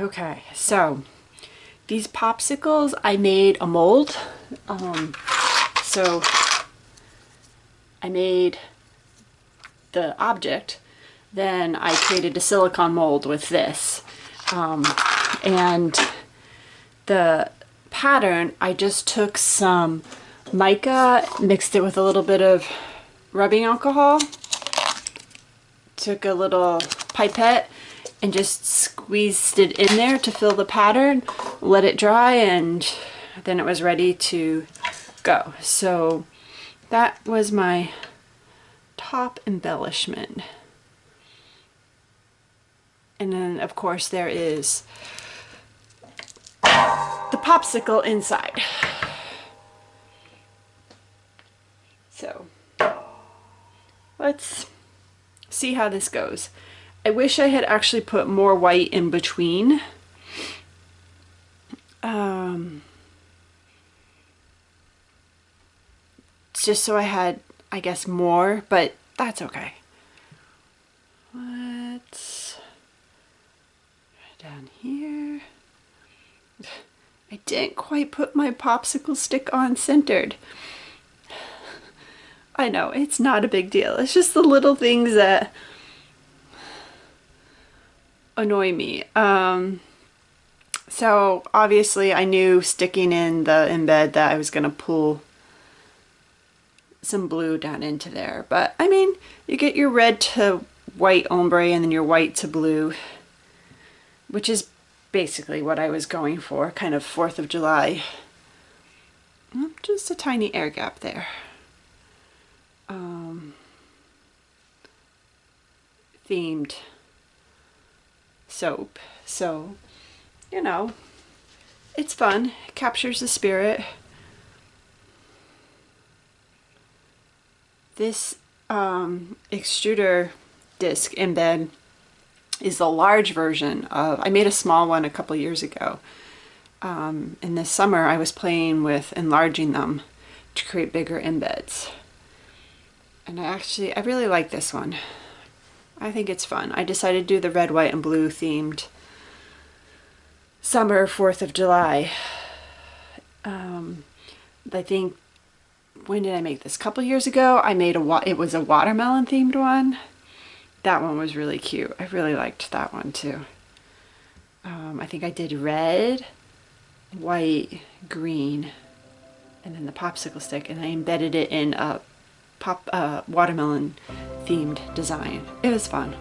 Okay, so these popsicles, I made a mold. So I made the object, then I created a silicone mold with this. And the pattern, I just took some mica, mixed it with a little bit of rubbing alcohol, took a little pipette and just squeezed it in there to fill the pattern, let it dry, and then it was ready to go. So that was my top embellishment. And then of course there is the popsicle inside. So let's see how this goes. I wish I had actually put more white in between. Just so I had, I guess, more, but that's okay. Let's down here. I didn't quite put my popsicle stick on centered. I know, it's not a big deal. It's just the little things that annoy me. So obviously I knew sticking in the embed that I was going to pull some blue down into there. But I mean, you get your red to white ombre and then your white to blue, which is basically what I was going for, kind of 4th of July. Just a tiny air gap there. Themed soap. So, you know, it's fun. It captures the spirit. This extruder disc embed is the large version of, I made a small one a couple years ago. In the summer I was playing with enlarging them to create bigger embeds. And I really like this one. I think it's fun. I decided to do the red, white, and blue themed summer 4th of July. I think, when did I make this? A couple years ago, I made it was a watermelon themed one. That one was really cute. I really liked that one too. I think I did red, white, green, and then the popsicle stick, and I embedded it in a watermelon themed design. It was fun.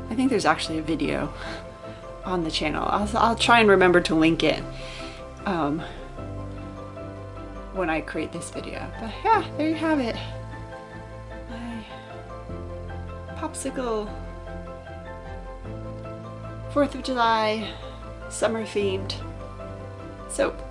I think there's actually a video on the channel. I'll try and remember to link it when I create this video. But yeah, there you have it. My popsicle 4th of July summer themed soap.